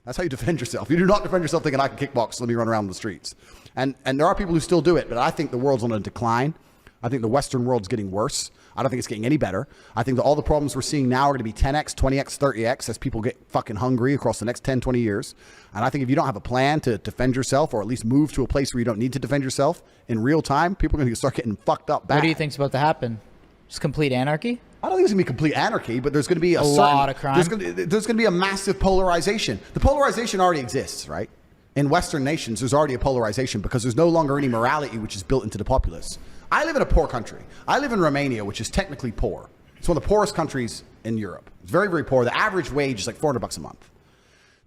That's how you defend yourself. You do not defend yourself thinking I can kickbox, let me run around the streets. And there are people who still do it, but I think the world's on a decline. I think the Western world's getting worse. I don't think it's getting any better. I think that all the problems we're seeing now are going to be 10x, 20x, 30x as people get fucking hungry across the next 10, 20 years. And I think if you don't have a plan to defend yourself or at least move to a place where you don't need to defend yourself in real time, people are going to start getting fucked up bad. What do you think's about to happen? Just complete anarchy? I don't think it's going to be complete anarchy, but there's going to be a lot of crime. There's going to be a massive polarization. The polarization already exists, right? In Western nations, there's already a polarization because there's no longer any morality which is built into the populace. I live in a poor country. I live in Romania, which is technically poor. It's one of the poorest countries in Europe. It's very, very poor. The average wage is like $400 a month.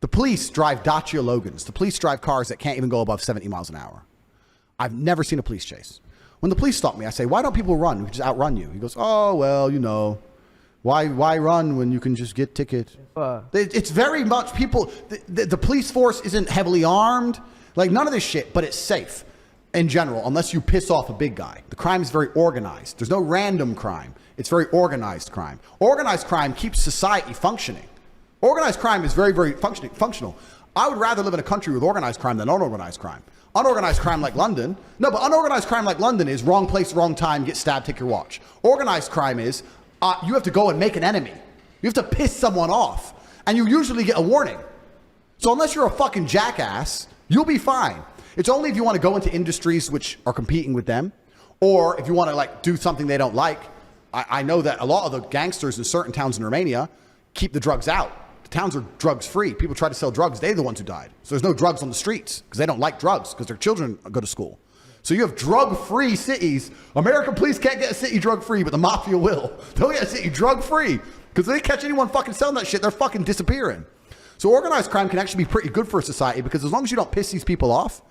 The police drive Dacia Logans. The police drive cars that can't even go above 70 miles an hour. I've never seen a police chase. When the police stop me, I say, why don't people run? We can just outrun you. He goes, oh, well, you know, why run when you can just get tickets? It's very much people, the police force isn't heavily armed, like none of this shit, but it's safe in general, unless you piss off a big guy. The crime is very organized. There's no random crime. It's very organized crime. Organized crime keeps society functioning. Organized crime is very, very functional. I would rather live in a country with organized crime than unorganized crime. Unorganized crime like London. No, but unorganized crime like London is wrong place, wrong time, get stabbed, take your watch. Organized crime is you have to go and make an enemy. You have to piss someone off. And you usually get a warning. So unless you're a fucking jackass, you'll be fine. It's only if you want to go into industries which are competing with them, or if you want to like do something they don't like. I know that a lot of the gangsters in certain towns in Romania keep the drugs out. The towns are drugs free. People try to sell drugs. They're the ones who died. So there's no drugs on the streets because they don't like drugs because their children go to school. So you have drug-free cities. American police can't get a city drug-free, but the mafia will. They'll get a city drug-free because if they catch anyone fucking selling that shit, they're fucking disappearing. So organized crime can actually be pretty good for a society because as long as you don't piss these people off.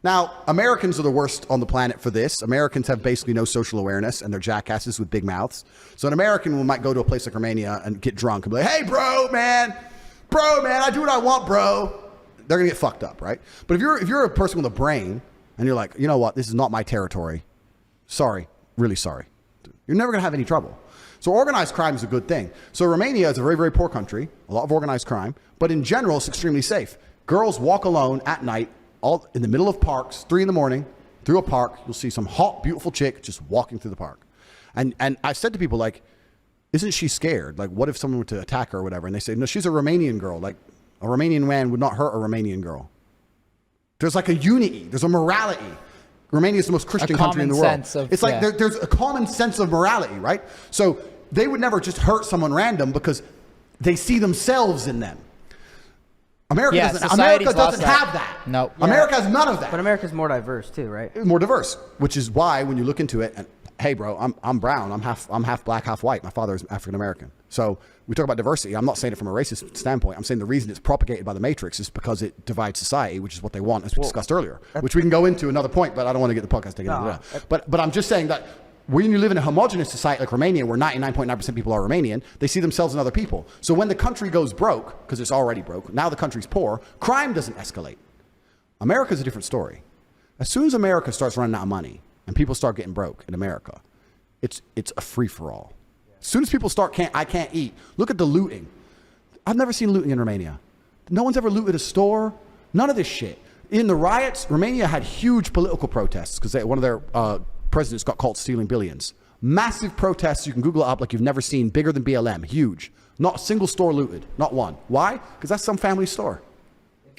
Now, Americans are the worst on the planet for this. Americans have basically no social awareness and they're jackasses with big mouths. So an American might go to a place like Romania and get drunk and be like, hey, bro, man, I do what I want, bro. They're going to get fucked up, right? But if you're a person with a brain and you're like, you know what, this is not my territory. Sorry, really sorry. You're never going to have any trouble. So organized crime is a good thing. So Romania is a very, very poor country, a lot of organized crime, but in general, it's extremely safe. Girls walk alone at night, all in the middle of parks, 3 a.m, through a park. You'll see some hot, beautiful chick just walking through the park. And I've said to people like, isn't she scared? Like, what if someone were to attack her or whatever? And they say, no, she's a Romanian girl. Like, a Romanian man would not hurt a Romanian girl. There's like a unity. There's a morality. Romania is the most Christian country in the world. It's like there's a common sense of morality, right? So they would never just hurt someone random because they see themselves in them. America doesn't have that. No. Yeah. America has none of that. But America's more diverse too, right? More diverse, which is why when you look into it, and hey, bro, I'm brown. I'm half black, half white. My father is African American. So we talk about diversity. I'm not saying it from a racist standpoint. I'm saying the reason it's propagated by the Matrix is because it divides society, which is what they want, as we discussed earlier. Which we can go into another point, but I don't want to get the podcast taken into that. But I'm just saying that when you live in a homogenous society like Romania, where 99.9% people are Romanian, they see themselves in other people. So when the country goes broke, because it's already broke, now the country's poor, crime doesn't escalate. America's a different story. As soon as America starts running out of money and people start getting broke in America, it's a free-for-all. As soon as people start, I can't eat. Look at the looting. I've never seen looting in Romania. No one's ever looted a store. None of this shit. In the riots, Romania had huge political protests because one of their presidents got caught stealing billions. Massive protests. You can Google it up like you've never seen. Bigger than BLM. Huge. Not a single store looted. Not one. Why? Because that's some family store.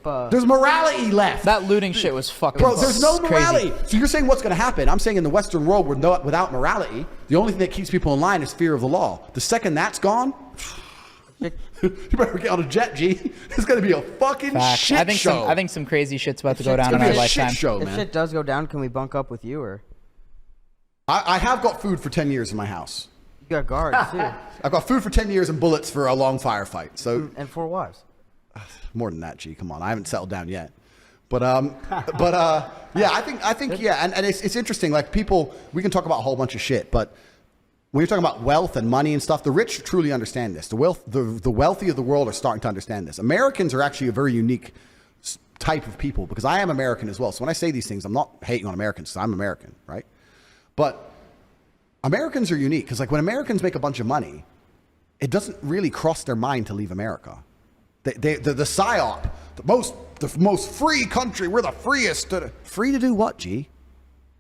There's morality left. That looting shit was fucking Bro, there's no morality. Crazy. So you're saying what's going to happen? I'm saying in the Western world, without morality, the only thing that keeps people in line is fear of the law. The second that's gone, you better get on a jet, G. It's going to be a fucking shit show. I think some crazy shit's about to go down in our lifetime. If shit does go down, can we bunk up with you or? I have got food for 10 years in my house. You got guards too. I've got food for 10 years and bullets for a long firefight. So and 4 wives. More than that, G. Come on, I haven't settled down yet. But yeah, I think yeah, and it's interesting. Like people, we can talk about a whole bunch of shit, but when you're talking about wealth and money and stuff, the rich truly understand this. The wealthy of the world are starting to understand this. Americans are actually a very unique type of people because I am American as well. So when I say these things, I'm not hating on Americans because I'm American, right? But Americans are unique because like when Americans make a bunch of money, it doesn't really cross their mind to leave America. The PSYOP the most free country. We're the freest. Free to do what, G?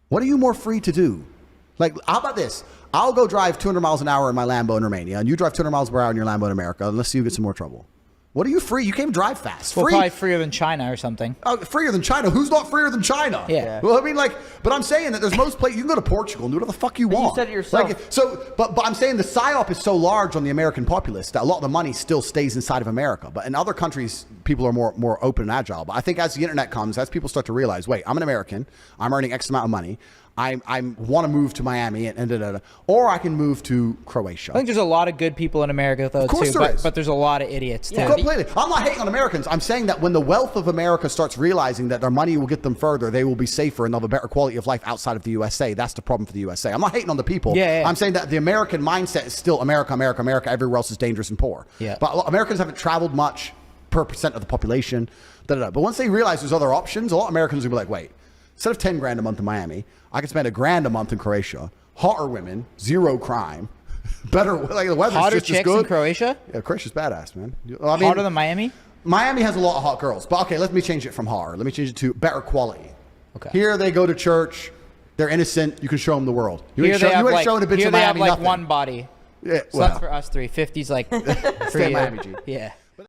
What are you more free to do? Like, how about this? I'll go drive 200 miles an hour in my Lambo in Romania, and you drive 200 miles per hour in your Lambo in America, and let's see who gets in more trouble. What are you free? You can't drive fast. Well, Free. probably freer than China or something. Freer than China? Who's not freer than China? Yeah. Well, I mean, like, but I'm saying that there's most places. You can go to Portugal and do whatever the fuck you want. you said it yourself. Like, but I'm saying the psyop is so large on the American populace that a lot of the money still stays inside of America. But in other countries, people are more open and agile. But I think as the internet comes, as people start to realize, wait, I'm an American. I'm earning X amount of money. I want to move to Miami and or I can move to Croatia. I think there's a lot of good people in America though, of course too. there is. But there's a lot of idiots too. Yeah. Completely. I'm not hating on Americans. I'm saying that when the wealth of America starts realizing that their money will get them further, they will be safer and they'll have a better quality of life outside of the USA. That's the problem for the USA. I'm not hating on the people. Yeah. I'm saying that the American mindset is still America, America, America. Everywhere else is dangerous and poor. Yeah. But Americans haven't traveled much per percent of the population. But once they realize there's other options, a lot of Americans will be like, wait, instead of 10 grand a month in Miami, I can spend $1,000 a month in Croatia. Hotter women, zero crime, better. Like the weather's Hotter just as chicks good. in Croatia? Yeah, Croatia's badass, man. I mean, Hotter than Miami? Miami has a lot of hot girls, but okay, let me change it from hotter. Let me change it to better quality. Okay. Here they go to church. They're innocent. You can show them the world. You Here ain't, they show, have you ain't like, showing a bitch here in they have Miami like nothing. one body. Yeah, So well, that's for us three. 50's like for stay in you. Miami, G. Yeah.